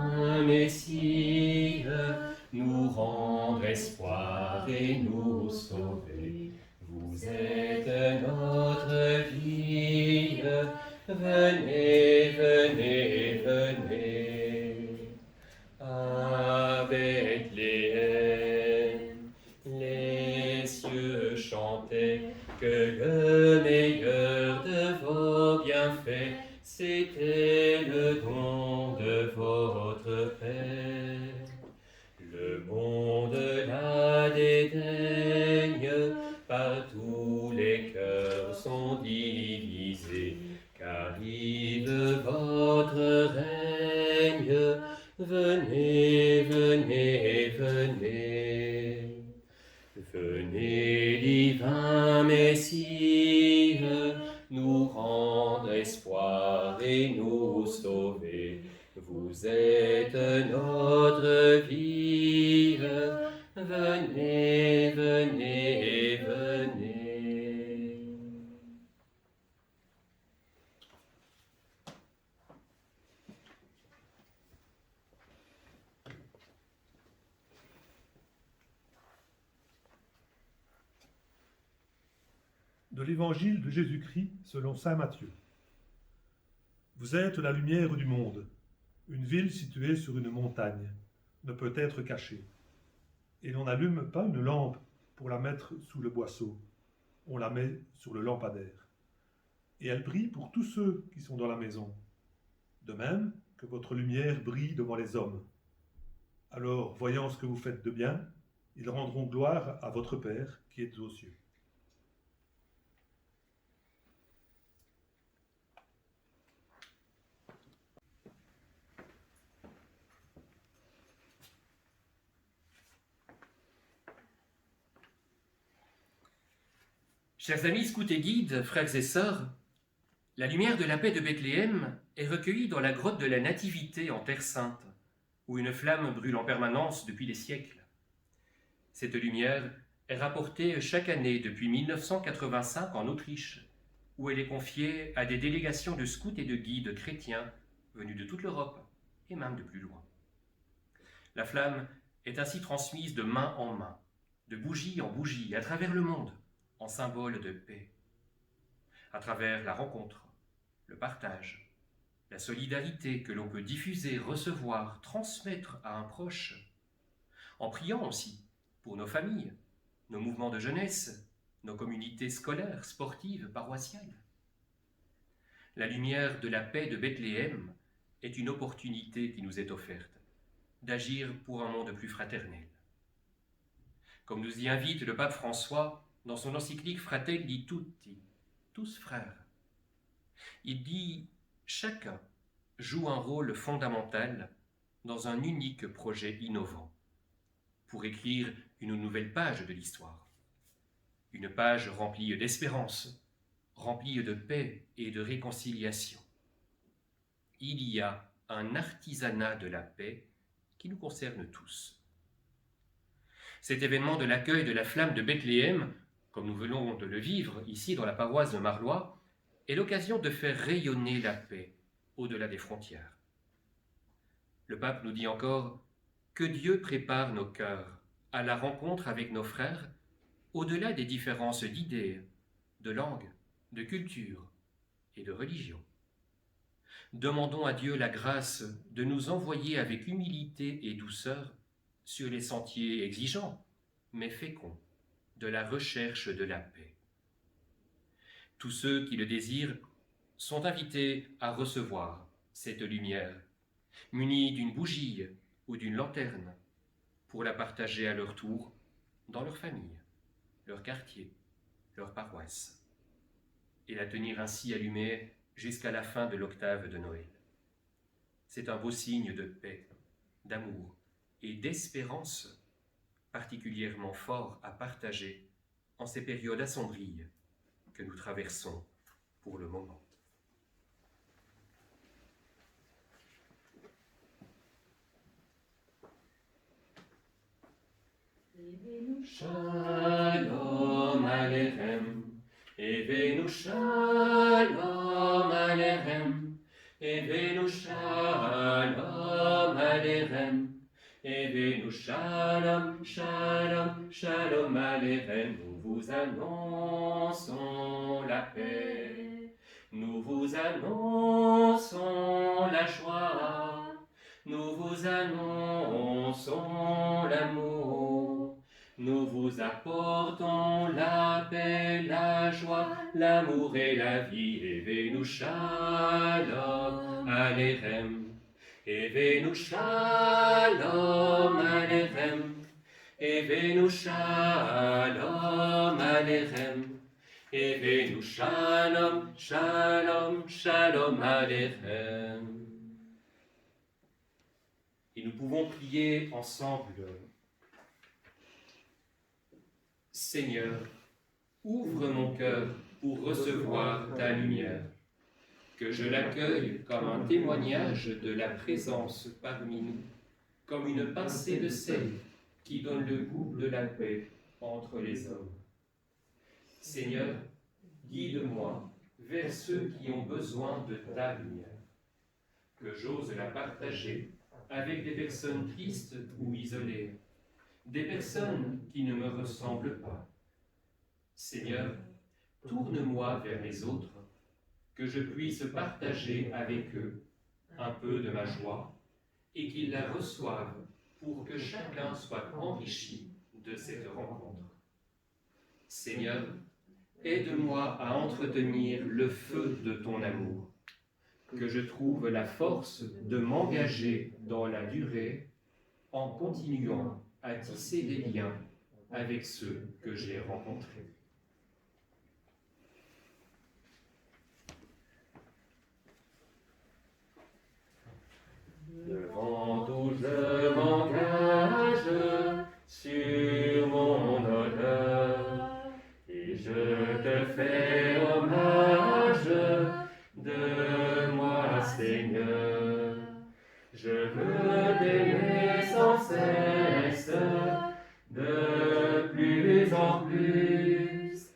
divin Messie, nous rendre espoir et nous sauver. Vous êtes notre vie, venez, venez, venez. À Bethléem, les cieux chantaient que le meilleur de vos bienfaits, c'était le don de votre Père. Le monde la dédaigne, par tous les cœurs sont divisés, qu'arrive votre règne. Venez, venez, venez. Venez, divin Messie, nous rendre espoir et nous sauver. Vous êtes notre vie, venez, venez, venez. De l'Évangile de Jésus-Christ selon saint Matthieu. Vous êtes la lumière du monde. Une ville située sur une montagne ne peut être cachée. Et l'on n'allume pas une lampe pour la mettre sous le boisseau. On la met sur le lampadaire. Et elle brille pour tous ceux qui sont dans la maison. De même que votre lumière brille devant les hommes. Alors, voyant ce que vous faites de bien, ils rendront gloire à votre Père qui est aux cieux. Chers amis scouts et guides, frères et sœurs, la lumière de la paix de Bethléem est recueillie dans la grotte de la Nativité en Terre Sainte, où une flamme brûle en permanence depuis des siècles. Cette lumière est rapportée chaque année depuis 1985 en Autriche, où elle est confiée à des délégations de scouts et de guides chrétiens venus de toute l'Europe et même de plus loin. La flamme est ainsi transmise de main en main, de bougie en bougie, à travers le monde, en symbole de paix, à travers la rencontre, le partage, la solidarité que l'on peut diffuser, recevoir, transmettre à un proche, en priant aussi pour nos familles, nos mouvements de jeunesse, nos communautés scolaires, sportives, paroissiales. La lumière de la paix de Bethléem est une opportunité qui nous est offerte d'agir pour un monde plus fraternel. Comme nous y invite le pape François dans son encyclique Fratelli Tutti, tous frères, il dit « Chacun joue un rôle fondamental dans un unique projet innovant pour écrire une nouvelle page de l'histoire. Une page remplie d'espérance, remplie de paix et de réconciliation. Il y a un artisanat de la paix qui nous concerne tous. » Cet événement de l'accueil de la flamme de Bethléem, comme nous venons de le vivre ici dans la paroisse de Marlois, est l'occasion de faire rayonner la paix au-delà des frontières. Le pape nous dit encore que Dieu prépare nos cœurs à la rencontre avec nos frères au-delà des différences d'idées, de langue, de culture et de religion. Demandons à Dieu la grâce de nous envoyer avec humilité et douceur sur les sentiers exigeants, mais féconds, de la recherche de la paix. Tous ceux qui le désirent sont invités à recevoir cette lumière, munis d'une bougie ou d'une lanterne, pour la partager à leur tour dans leur famille, leur quartier, leur paroisse, et la tenir ainsi allumée jusqu'à la fin de l'octave de Noël. C'est un beau signe de paix, d'amour et d'espérance particulièrement fort à partager en ces périodes assombries que nous traversons pour le moment. Shalom Aleichem, Evenu Shalom Aleichem, Evenu Shalom Aleichem. Alechem. Evenu Shalom, Shalom, Shalom Alechem. Nous vous annonçons la paix. Nous vous annonçons la joie. Nous vous annonçons l'amour. Nous vous apportons la paix, la joie, l'amour et la vie. Evenu Shalom Alechem. Evenu Shalom Alechem. Evenu Shalom Alechem. Evenu Shalom, Shalom, Shalom Alechem. Et nous pouvons prier ensemble. Seigneur, ouvre mon cœur pour recevoir ta lumière, que je l'accueille comme un témoignage de la présence parmi nous, comme une pincée de sel qui donne le goût de la paix entre les hommes. Seigneur, guide-moi vers ceux qui ont besoin de ta lumière, que j'ose la partager avec des personnes tristes ou isolées, des personnes qui ne me ressemblent pas. Seigneur, tourne-moi vers les autres, que je puisse partager avec eux un peu de ma joie et qu'ils la reçoivent pour que chacun soit enrichi de cette rencontre. Seigneur, aide-moi à entretenir le feu de ton amour, que je trouve la force de m'engager dans la durée en continuant à tisser des liens avec ceux que j'ai rencontrés. Devant tout je m'engage sur mon honneur et je te fais hommage de moi, Seigneur. Je veux t'aimer sans cesse, de plus en plus.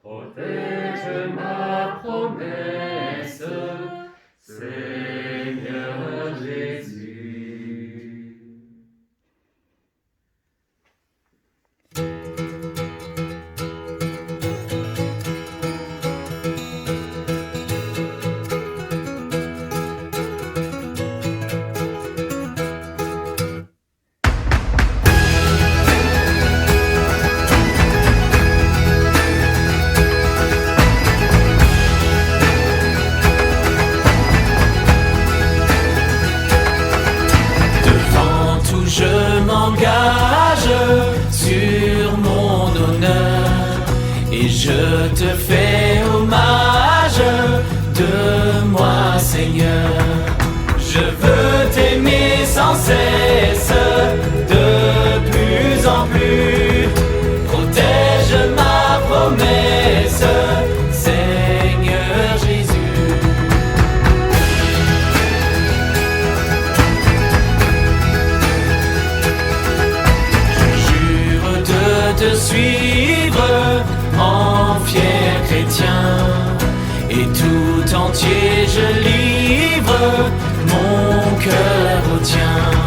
Protège ma promesse, Seigneur Jésus. Je m'engage sur mon honneur et je te fais hommage de moi, Seigneur. Je veux t'aimer sans cesse, de plus en plus. Protège ma promesse, Seigneur Jésus. Te suivre en fier chrétien et tout entier je livre mon cœur au tien.